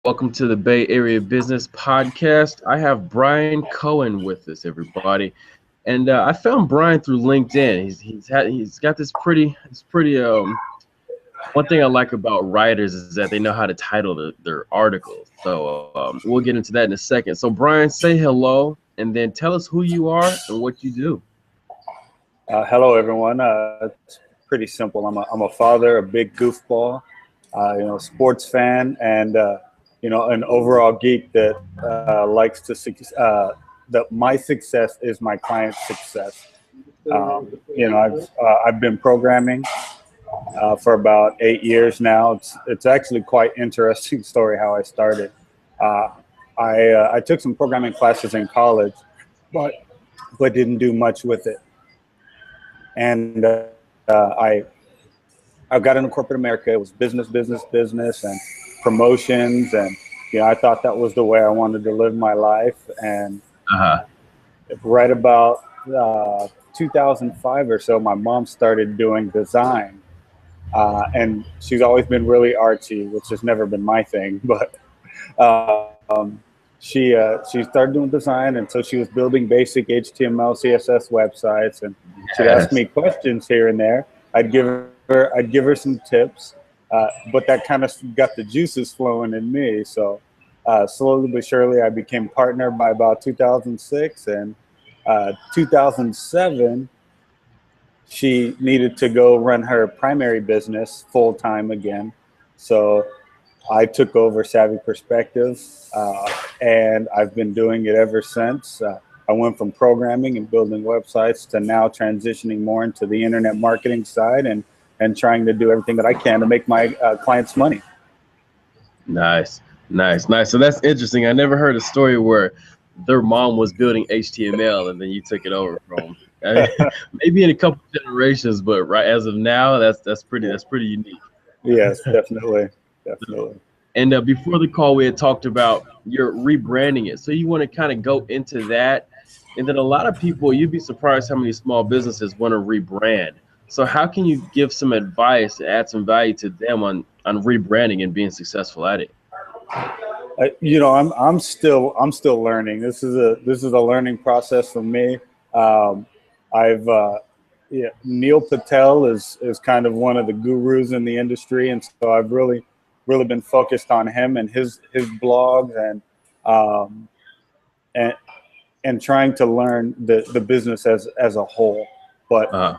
Welcome to the Bay Area Business Podcast. I have Brian Cohen with us, everybody, and I found Brian through LinkedIn. He's got this pretty. One thing I like about writers is that they know how to title their articles. So we'll get into that in a second. So Brian, say hello, and then tell us who you are and what you do. Hello, everyone. It's pretty simple. I'm a father, a big goofball, sports fan, and an overall geek that likes to that my success is my client's success. I've been programming for about 8 years now. It's actually quite interesting story how I started. Uh, I took some programming classes in college, but didn't do much with it. And I got into corporate America. It was business, and promotions, and I thought that was the way I wanted to live my life. And Uh-huh. right about 2005 or so, my mom started doing design, and she's always been really artsy, which has never been my thing. But she started doing design, and so she was building basic HTML, CSS websites, and she'd ask Yes. me questions here and there. I'd give her some tips, but that kind of got the juices flowing in me. So slowly but surely, I became partner by about 2006, and 2007, she needed to go run her primary business full time again. So I took over Savvy Perspective, and I've been doing it ever since. I went from programming and building websites to now transitioning more into the internet marketing side, and trying to do everything that I can to make my clients money. Nice, nice. So that's interesting. I never heard a story where their mom was building HTML and then you took it over from. I mean, maybe in a couple generations, but right as of now, that's pretty unique. Yes, definitely, definitely. And before the call, we had talked about your rebranding it. So you want to kind of go into that, and then a lot of people, you'd be surprised how many small businesses want to rebrand. So how can you give some advice, add some value to them on rebranding and being successful at it? I'm still learning. This is a learning process for me. Um, I've yeah, Neil Patel is kind of one of the gurus in the industry, and so I've really been focused on him and his blogs, um, and and trying to learn the business as a whole. But Uh,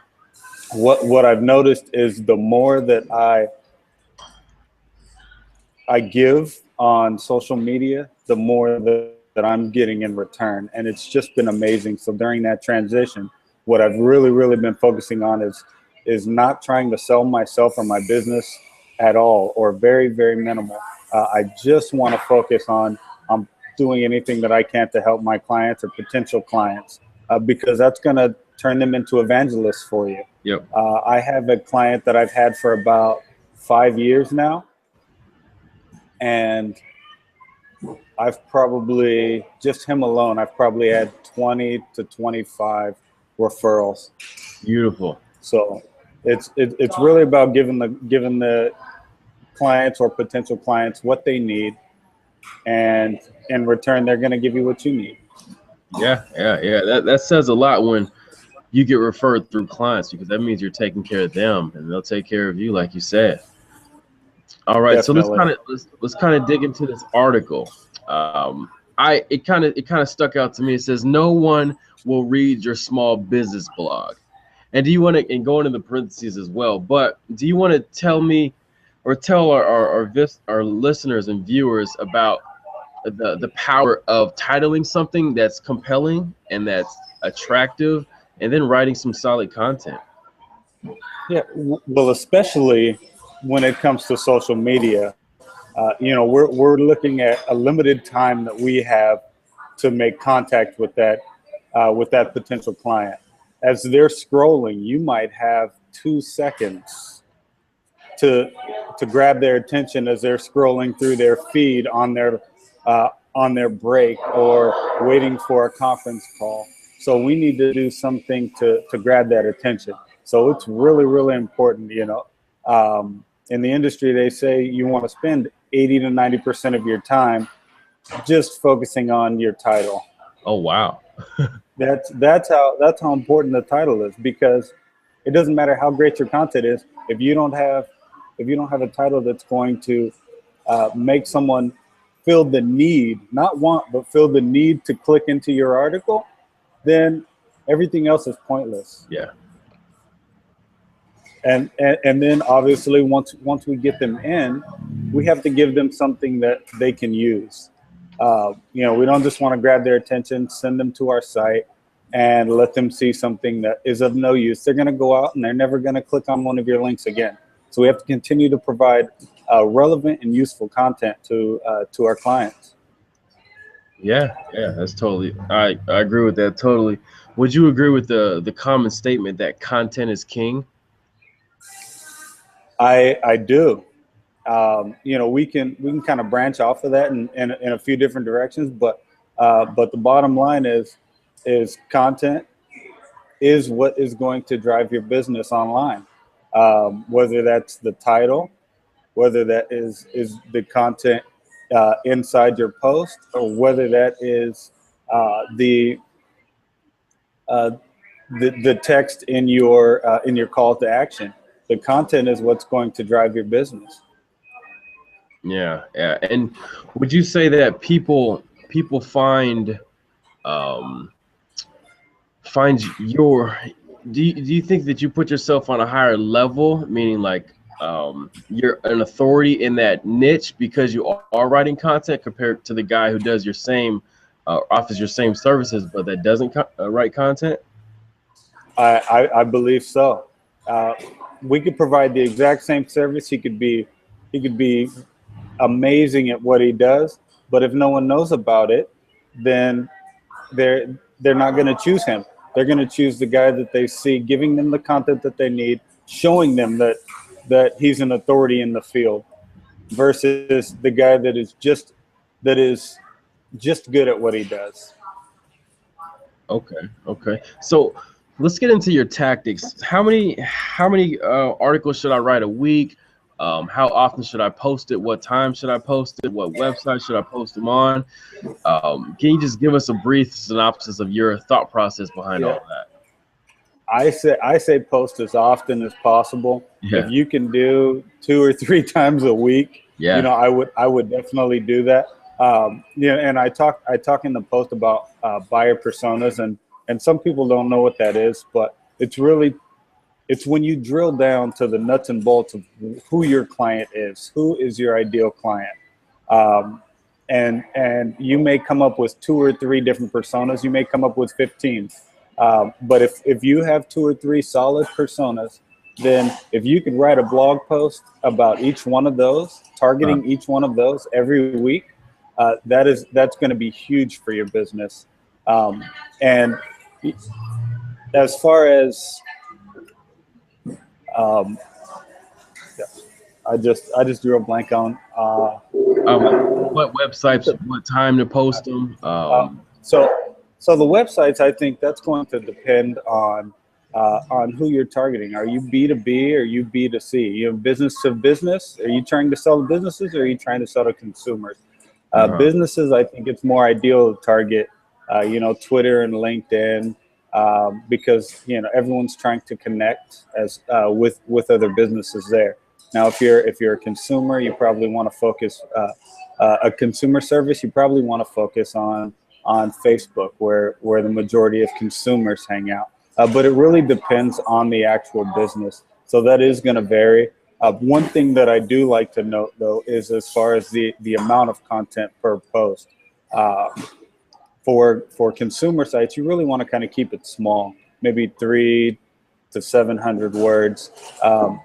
what I've noticed is the more that I give on social media, the more that I'm getting in return. And it's just been amazing. So during that transition, what I've really been focusing on is not trying to sell myself or my business at all, or very minimal. I just want to focus on doing anything that I can to help my clients or potential clients, because that's going to turn them into evangelists for you. yep. I have a client that I've had for about 5 years now, and I've probably, just him alone, I've probably had 20 to 25 referrals. Beautiful. So it's really about giving the clients or potential clients what they need, and in return they're going to give you what you need. Yeah. That says a lot when you get referred through clients because that means you're taking care of them and they'll take care of you, like you said. All right, so let's Definitely. kind of let's kind of dig into this article. It kind of stuck out to me. It says no one will read your small business blog. And do you want to, and go into the parentheses as well, but do you want to tell me or tell our listeners and viewers about the power of titling something that's compelling and that's attractive and then writing some solid content? Yeah, well, especially when it comes to social media, we're looking at a limited time that we have to make contact with that potential client. As they're scrolling, you might have 2 seconds to grab their attention as they're scrolling through their feed on their break or waiting for a conference call. So we need to do something to grab that attention. So it's really important. In the industry, they say you want to spend 80 to 90% of your time just focusing on your title. Oh, wow. That's how important the title is, because it doesn't matter how great your content is if you don't have a title that's going to make someone feel the need, not want, but feel the need to click into your article, then everything else is pointless. Yeah. And then obviously once we get them in, we have to give them something that they can use. We don't just want to grab their attention, send them to our site, and let them see something that is of no use. They're going to go out and they're never going to click on one of your links again. So we have to continue to provide relevant and useful content to our clients. Yeah, that's totally. I agree with that totally. Would you agree with the common statement that content is king? I do. We can kind of branch off of that in a few different directions, but the bottom line is content is what is going to drive your business online. Whether that's the title, whether that is the content inside your post, or whether that is the text in your call to action. The content is what's going to drive your business. Yeah. And would you say that people find your do you think that you put yourself on a higher level, meaning like you're an authority in that niche because you are writing content compared to the guy who does your same offers your same services but that doesn't write content? I believe so. We could provide the exact same service. He could be amazing at what he does, but if no one knows about it, then they're not going to choose him. They're going to choose the guy that they see giving them the content that they need, showing them that he's an authority in the field, versus the guy that is just good at what he does. Okay. So let's get into your tactics. How many articles should I write a week? How often should I post it? What time should I post it? What website should I post them on? Can you just give us a brief synopsis of your thought process behind all that? I say post as often as possible. Yeah. If you can do 2 or 3 times a week, I would definitely do that. And I talk in the post about buyer personas, and some people don't know what that is, but it's when you drill down to the nuts and bolts of who your client is, who is your ideal client. And you may come up with 2 or 3 different personas. You may come up with 15. But if you have 2 or 3 solid personas, then if you could write a blog post about each one of those, targeting each one of those every week, that's going to be huge for your business. And as far as I just drew a blank on what websites, what time to post them. So the websites, I think that's going to depend on who you're targeting. Are you B2B or are you B2C? You have business to business. Are you trying to sell to businesses or are you trying to sell to consumers? Businesses, I think it's more ideal to target, Twitter and LinkedIn, because everyone's trying to connect with other businesses there. Now, if you're a consumer, you probably want to focus a consumer service. You probably want to focus on Facebook, where the majority of consumers hang out. But it really depends on the actual business. So that is going to vary. One thing that I do like to note, though, is as far as the amount of content per post. For consumer sites, you really want to kind of keep it small, maybe 300 to 700 words,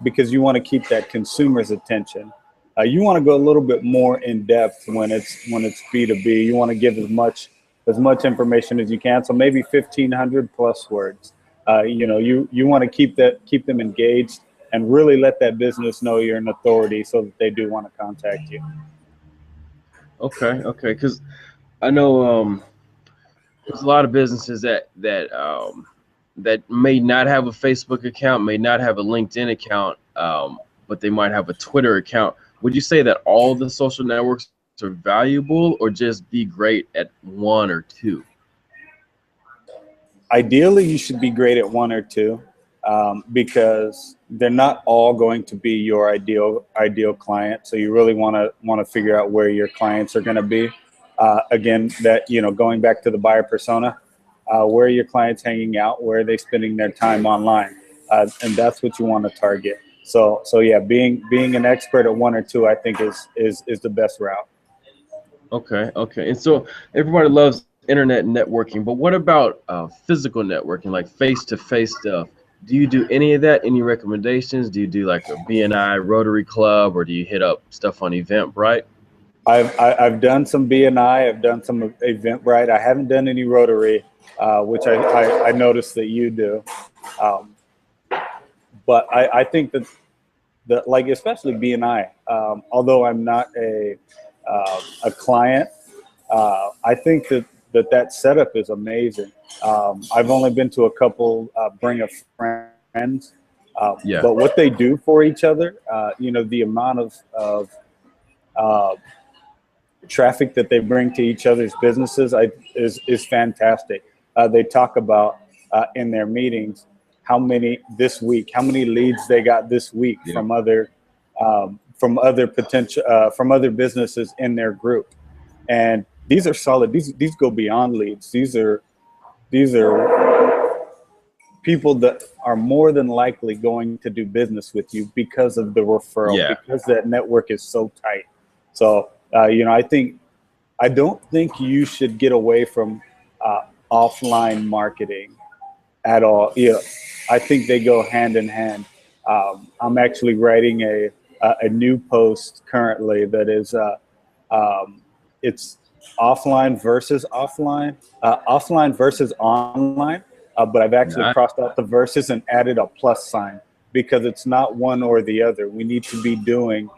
because you want to keep that consumer's attention. You want to go a little bit more in depth when it's B2B. You want to give as much information as you can. So maybe 1,500 plus words. You want to keep them engaged and really let that business know you're an authority so that they do want to contact you. Okay. Because I know there's a lot of businesses that may not have a Facebook account, may not have a LinkedIn account, but they might have a Twitter account. would you say that all the social networks are valuable, or just be great at one or two? Ideally, you should be great at one or two, because they're not all going to be your ideal client. So you really want to figure out where your clients are going to be. Again, that, going back to the buyer persona, where are your clients hanging out? Where are they spending their time online? And that's what you want to target. So yeah, being an expert at one or two, I think is the best route. Okay, okay. And so everybody loves internet networking, but what about physical networking, like face-to-face stuff? Do you do any of that? Any recommendations? Do you do like a BNI Rotary Club, or do you hit up stuff on Eventbrite? I've done some BNI. I've done some Eventbrite. I haven't done any Rotary, which I noticed that you do. Um, but I think that like, especially BNI, although I'm not a client, I think that setup is amazing. I've only been to a couple bring a friends, Yeah, but what they do for each other, the amount of uh, traffic that they bring to each other's businesses is fantastic. They talk about in their meetings how many leads they got this week yeah, from other potential from other businesses in their group, and these are solid. These go beyond leads. These are people that are more than likely going to do business with you because of the referral, yeah, because that network is so tight. So, I don't think you should get away from offline marketing at all. I think they go hand in hand. I'm actually writing a new post currently that is it's offline versus online. But I've actually yeah, crossed out the verses and added a plus sign, because it's not one or the other. We need to be doing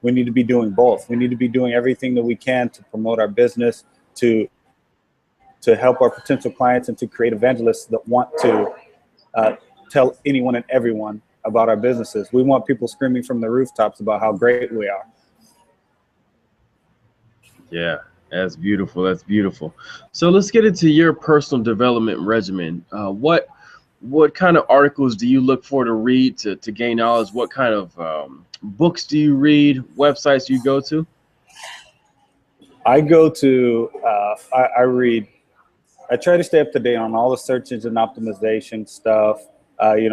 both. We need to be doing everything that we can to promote our business, to help our potential clients, and to create evangelists that want to tell anyone and everyone about our businesses. We want people screaming from the rooftops about how great we are. yeah. That's beautiful. That's beautiful. So let's get into your personal development regimen. What kind of articles do you look for to read to gain knowledge? What kind of books do you read? Websites do you go to? I go to, I read, I try to stay up to date on all the search engine optimization stuff,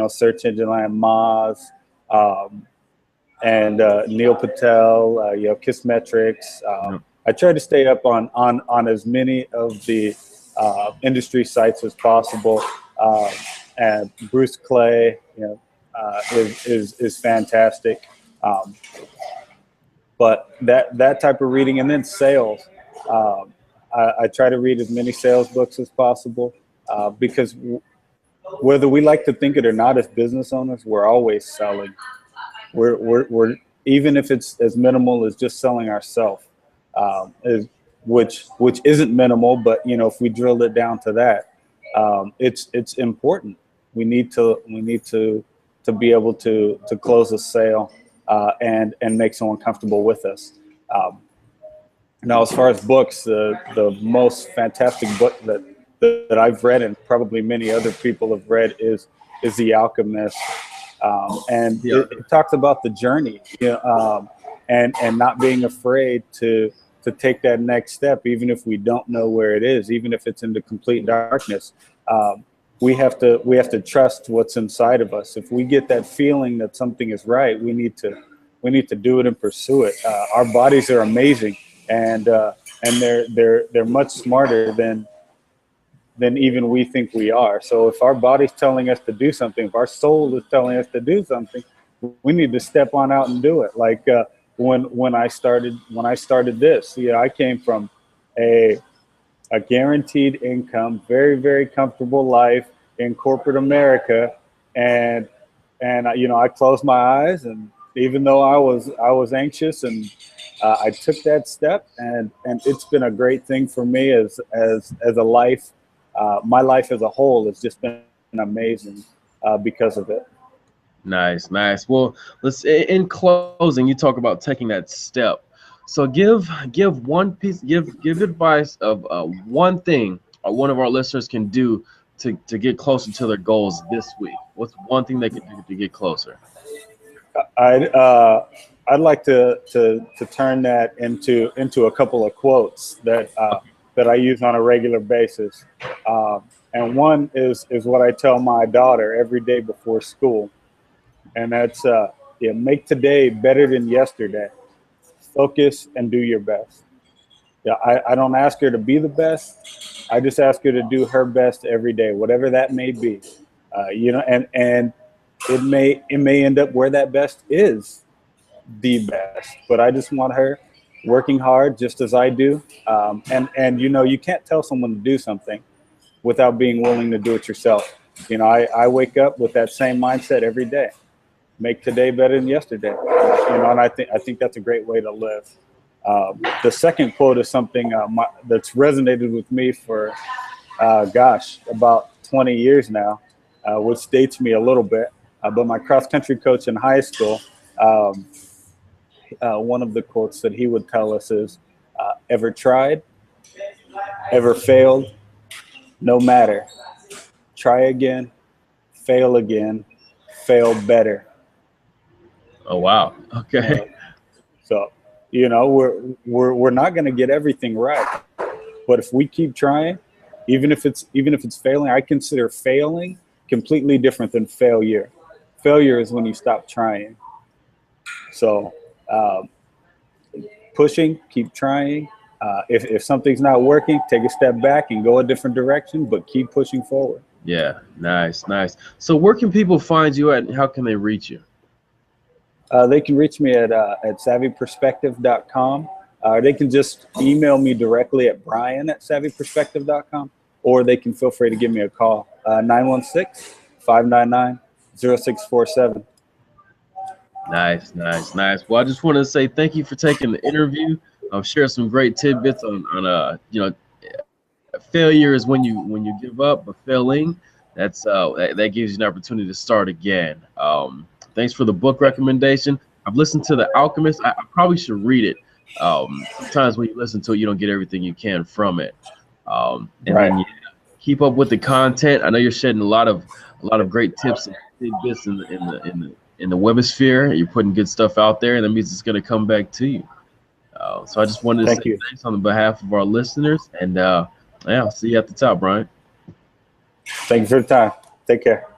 search engine like Moz, um, and Neil Patel, Kissmetrics. Yeah. I try to stay up on as many of the industry sites as possible. Uh, and Bruce Clay, is fantastic. Um, but that type of reading, and then sales. Um, I try to read as many sales books as possible, because whether we like to think it or not, as business owners, we're always selling. We're even if it's as minimal as just selling ourselves, is which isn't minimal, but if we drilled it down to that, it's important. We need to be able to close a sale, and make someone comfortable with us. Um, Now, as far as books, the most fantastic book that I've read, and probably many other people have read, is The Alchemist, and Yeah. it talks about the journey, and not being afraid to take that next step, even if we don't know where it is, even if it's into complete darkness. We have to trust what's inside of us. If we get that feeling that something is right, we need to do it and pursue it. Our bodies are amazing, and they're much smarter than even we think we are. So if our body's telling us to do something, if our soul is telling us to do something, we need to step on out and do it. Like when I started this, I came from a guaranteed income, very, very comfortable life in corporate America, and I closed my eyes, and even though I was anxious, and I took that step, and it's been a great thing for me as a life. My life as a whole has just been amazing because of it. Nice, nice. Well, let's in closing, you talk about taking that step. So give one piece, give advice of one thing one of our listeners can do to get closer to their goals this week. What's one thing they can do to get closer? I'd I'd like to turn that into a couple of quotes that I use on a regular basis. And one is what I tell my daughter every day before school, and that's yeah, make today better than yesterday. Focus and do your best. Yeah, I don't ask her to be the best. I just ask her to do her best every day, whatever that may be. And it may end up where that best is the best. But I just want her working hard just as I do. And you can't tell someone to do something without being willing to do it yourself. I wake up with that same mindset every day. Make today better than yesterday. And I think that's a great way to live. The second quote is something that's resonated with me for, about 20 years now, which dates me a little bit. But my cross country coach in high school, one of the quotes that he would tell us is, ever tried, ever failed, no matter. Try again, fail again, fail better. Oh wow. Okay. So, we're not going to get everything right, but if we keep trying, even if it's failing, I consider failing completely different than failure. Failure is when you stop trying. So, pushing, keep trying. If something's not working, take a step back and go a different direction, but keep pushing forward. Yeah. Nice, nice. So where can people find you at, and how can they reach you? They can reach me at savvyperspective.com. They can just email me directly at brian@savvyperspective.com, or they can feel free to give me a call, 916-599-0647. Nice, nice, nice. Well, I just want to say thank you for taking the interview. Share some great tidbits on failure is when you give up, but failing, that gives you an opportunity to start again. Thanks for the book recommendation. I've listened to The Alchemist. I probably should read it. Sometimes when you listen to it, you don't get everything you can from it. And Right. then keep up with the content. I know you're shedding a lot of great tips and tidbits in the webosphere. You're putting good stuff out there, and that means it's going to come back to you. So I just wanted to Thank say you. thanks on behalf of our listeners, and yeah, I'll see you at the top, Brian. Thank you for the time. Take care.